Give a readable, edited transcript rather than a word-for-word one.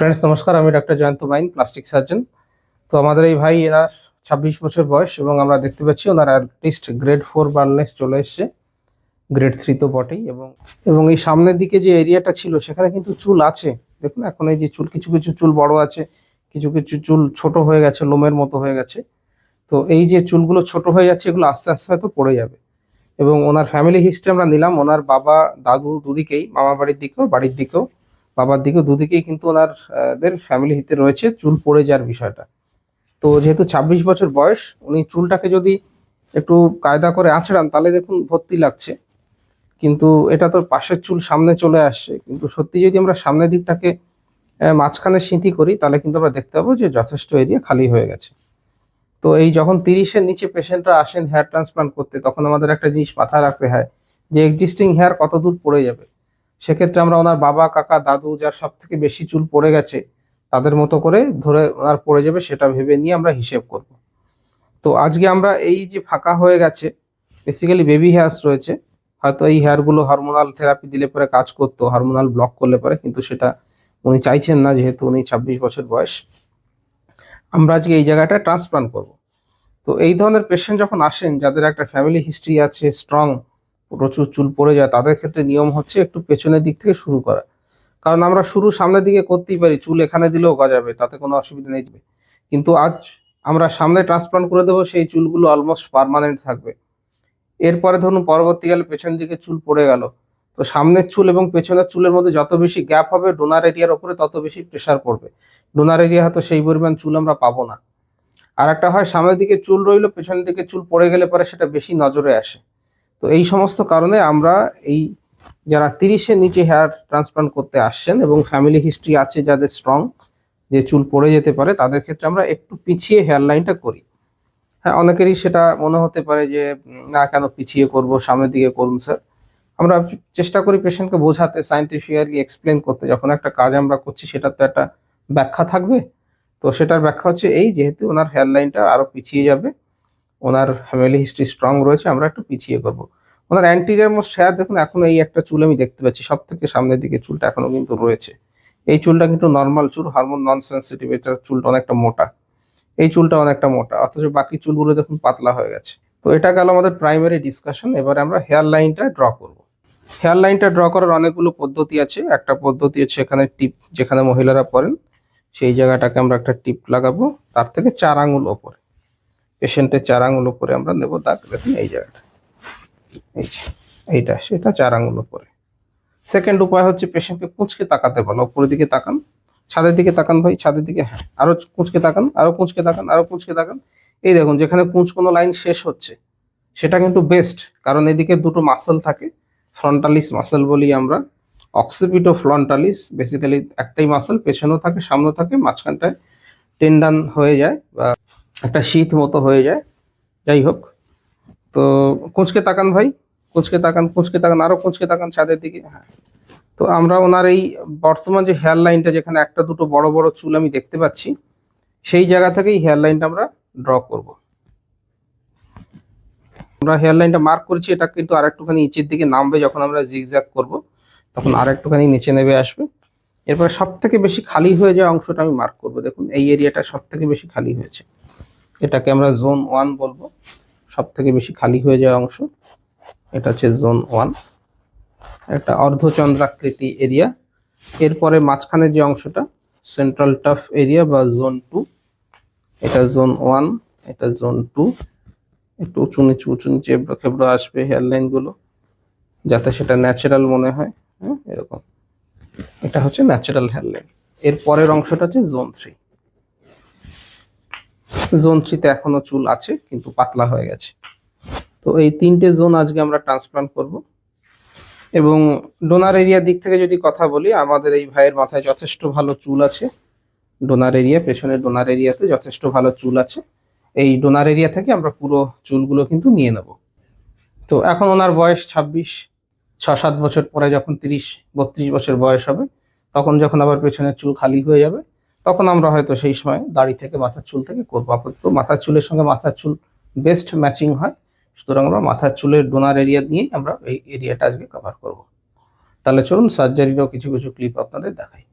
Friends নমস্কার, আমি doctor Jayanta বাইন, plastic surgeon. তো আমাদের এই ভাই এনার 26 বছর বয়স এবং আমরা দেখতে পাচ্ছি ওনার অ্যাটলিস্ট গ্রেড 4 বার্ননেস চলে এসছে, গ্রেড 3 তো বটেই। এবং এবং এই সামনের দিকে যে এরিয়াটা ছিল সেখানে কিন্তু চুল আছে, দেখুন এখন এই যে চুল, কিছু কিছু চুল বড় আছে, কিছু কিছু চুল ছোট হয়ে গেছে, লোমের মতো হয়ে গেছে। তো এই যে চুলগুলো ছোট হয়ে যাচ্ছে এগুলো আস্তে আস্তে হয়তো পড়ে যাবে। এবং ওনার ফ্যামিলি হিস্ট্রি আমরা নিলাম, ওনার বাবা দাদু দুদিকেই, মামা বাড়ির দিকেও বাড়ির দিকেও বাবার দিকেও দুদিকেই কিন্তু ওনার দের ফ্যামিলি হিতে রয়েছে চুল পড়ে যাওয়ার বিষয়টা। তো যেহেতু 26 বছর বয়স, উনি চুলটাকে যদি একটু কায়দা করে আঁচড়ান তাহলে দেখুন ভর্তি লাগছে, কিন্তু এটা তো পাশের চুল সামনে চলে আসছে। কিন্তু সত্যি যদি আমরা সামনের দিকটাকে মাঝখানে সিঁথি করি তাহলে কিন্তু আমরা দেখতে পাবো যে যথেষ্ট এরিয়া খালি হয়ে গেছে। তো এই যখন 30-এর নিচে পেশেন্টরা আসেন হেয়ার ট্রান্সপ্লান্ট করতে, তখন আমাদের একটা জিনিস মাথায় রাখতে হয় যে এক্সিস্টিং হেয়ার কত দূর পড়ে যাবে। সেক্ষেত্রে আমরা ওনার বাবা কাকা দাদু যার সব থেকে বেশি চুল পড়ে গেছে তাদের মতো করে ধরে ওনার পড়ে যাবে সেটা ভেবে নিয়ে আমরা হিসেব করব। তো আজকে আমরা এই যে ফাঁকা হয়ে গেছে, বেসিক্যালি বেবি হেয়ার্স রয়েছে, হয়তো এই হেয়ারগুলো হরমোনাল থেরাপি দিলে পরে কাজ করতো, হরমোনাল ব্লক করলে পরে, কিন্তু সেটা উনি চাইছেন না যেহেতু উনি 26 বছর বয়স। আমরা আজকে এই জায়গাটা ট্রান্সপ্লান্ট করব। তো এই ধরনের পেশেন্ট যখন আসেন যাদের একটা ফ্যামিলি হিস্ট্রি আছে স্ট্রং, প্রচুর চুল পড়ে যায়, তাদের ক্ষেত্রে নিয়ম হচ্ছে একটু পেছনের দিক থেকে শুরু করা। কারণ আমরা শুরু সামনের দিকে করতেই পারি, চুল এখানে দিলেও গজাবে, তাতে কোনো অসুবিধা নেই। কিন্তু আজ আমরা সামনে ট্রান্সপ্লান্ট করে দেবো, সেই চুলগুলো অলমোস্ট পার্মানেন্ট থাকবে। এরপরে ধরুন পরবর্তীকালে পেছন দিকে চুল পড়ে গেল, তো সামনের চুল এবং পেছনের চুলের মধ্যে যত বেশি গ্যাপ হবে ডোনার এরিয়ার ওপরে তত বেশি প্রেশার পড়বে। ডোনার এরিয়া হয়তো সেই পরিমাণ চুল আমরা পাবো না। আর একটা হয় সামনের দিকে চুল রইলো, পেছনের দিকে চুল পড়ে গেলে পরে সেটা বেশি নজরে আসে। তো এই সমস্ত কারণে আমরা এই যারা 30-এর নিচে হেয়ার ট্রান্সপ্লান্ট করতে আসছেন এবং ফ্যামিলি হিস্ট্রি আছে যাদের স্ট্রং, যে চুল পড়ে যেতে পারে, তাদের ক্ষেত্রে আমরা একটু পিছিয়ে হেয়ার লাইনটা করি। হ্যাঁ, অনেকেরই সেটা মনে হতে পারে যে না কেন পিছিয়ে করব, সামনের দিকে করুন স্যার। আমরা চেষ্টা করি পেশেন্টকে বোঝাতে, সায়েন্টিফিক্যালি এক্সপ্লেন করতে। যখন একটা কাজ আমরা করছি সেটার তো একটা ব্যাখ্যা থাকবে। তো সেটার ব্যাখ্যা হচ্ছে এই, যেহেতু ওনার হেয়ার লাইনটা আরো পিছিয়ে যাবে, ওনার ফ্যামিলি হিস্ট্রি স্ট্রং রয়েছে, আমরা একটু পিছিয়ে করব। ওনার অ্যান্টিরিয়ার মোস্ট হেয়ার দেখুন, এখন এই একটা চুল আমি দেখতে পাচ্ছি সব থেকে সামনের দিকে, চুলটা এখনো কিন্তু রয়েছে। এই চুলটা কিন্তু নর্মাল চুল, হরমোন নন সেন্সিটিভ, এটার চুলটা অনেকটা মোটা, এই চুলটা অনেকটা মোটা, অথচ বাকি চুলগুলো দেখুন পাতলা হয়ে গেছে। তো এটা গেল আমাদের প্রাইমারি ডিসকাশন। এবারে আমরা হেয়ার লাইনটা ড্র করব। হেয়ার লাইনটা ড্র করার অনেকগুলো পদ্ধতি আছে। একটা পদ্ধতি হচ্ছে এখানে টিপ, যেখানে মহিলারা পরেন সেই জায়গাটাকে আমরা একটা টিপ লাগাবো, তার থেকে 4 আঙুল ওপরে, পেশেন্টের 4 আঙুল ওপরে আমরা নেব দাগ। দেখুন এই জায়গাটা, এই যে এইটা, সেটা 4 আঙুল ওপরে। সেকেন্ড উপায় হচ্ছে পেশেন্টকে কুঁচকে তাকাতে বলো, উপরের দিকে তাকান, ছাদের দিকে তাকান ভাই, ছাদের দিকে, হ্যাঁ আরো কুঁচকে তাকান, আরো কুঁচকে তাকান, আরো কুঁচকে তাকান। এই দেখুন যেখানে কুঁচকোনো লাইন শেষ হচ্ছে সেটা কিন্তু বেস্ট, কারণ এদিকে দুটো মাসল থাকে, ফ্রন্টালিস মাসল বলি আমরা, অক্সিপিটো ফ্রন্টালিস, বেসিক্যালি একটাই মাসল, পেছনেও থাকে সামনেও থাকে, মাঝখানটায় টেন্ডান হয়ে যায় বা একটা শীত মতো হয়ে যায়। যাই হোক, তো কুঁচকে তাকান ভাই, কুঁচকে তাকান, কুঁচকে তাকান, আরো কুঁচকে তাকান ছাদের দিকে, হ্যাঁ। তো আমরা ওনার এই বর্তমান যে হেয়ার লাইনটা, যেখানে একটা দুটো বড় বড় চুল আমি দেখতে পাচ্ছি, সেই জায়গা থেকেই হেয়ার লাইনটা আমরা ড্র করব। আমরা হেয়ার লাইনটা মার্ক করেছি, এটা কিন্তু আর একটুখানি নিচের দিকে নামবে, যখন আমরা জিগজ্যাগ করব তখন আর একটুখানি নিচে নেমে আসবে। এরপরে সব থেকে বেশি খালি হয়ে যাওয়া অংশটা আমি মার্ক করব। দেখুন এই এরিয়াটা সব থেকে বেশি খালি হয়েছে, এটাকে আমরা জোন 1 বলবো, সব থেকে বেশি খালি হয়ে যাওয়া অংশ, এটা হচ্ছে জোন 1, একটা অর্ধচন্দ্রাকৃতি এরিয়া। এরপরে মাঝখানে যে অংশটা সেন্ট্রাল টাফ এরিয়া বা জোন 2, এটা জোন 1, এটা জোন 2। একটু উঁচু নিচু উঁচু নিচে এবড়ো খেবড়ো আসবে হেয়ার লাইন গুলো, যাতে সেটা ন্যাচারাল মনে হয়। হ্যাঁ, এরকম, এটা হচ্ছে ন্যাচারাল হেয়ার লাইন। এর পরের অংশটা হচ্ছে জোন 3। জোন 3তে এখনো চুল আছে কিন্তু পাতলা হয়ে গেছে। তো এই 3টে জোন আজকে আমরা ট্রান্সপ্লান্ট করব। এবং ডোনার এরিয়ার দিক থেকে যদি কথা বলি, আমাদের এই ভাইয়ের মাথায় যথেষ্ট ভালো চুল আছে, ডোনার এরিয়া, পেছনের ডোনার এরিয়াতে যথেষ্ট ভালো চুল আছে। এই ডোনার এরিয়া থেকে আমরা পুরো চুলগুলো কিন্তু নিয়ে নেব। তো এখন ওনার বয়স 26, 6-7 বছর পরে যখন 30-32 বছর বয়স হবে, তখন যখন আবার পেছনের চুল খালি হয়ে যাবে, তখন আমরা হয়তো সেই সময় দাড়ি থেকে মাথার চুল থেকে করবো। আপাতত মাথার চুলের সঙ্গে মাথার চুল বেস্ট ম্যাচিং হয়, সুতরাং আমরা মাথার চুলের ডোনার এরিয়া নিয়ে আমরা এই এরিয়াটা আজকে কভার করব। তাহলে চলুন সার্জারিরও কিছু কিছু ক্লিপ আপনাদের দেখাই।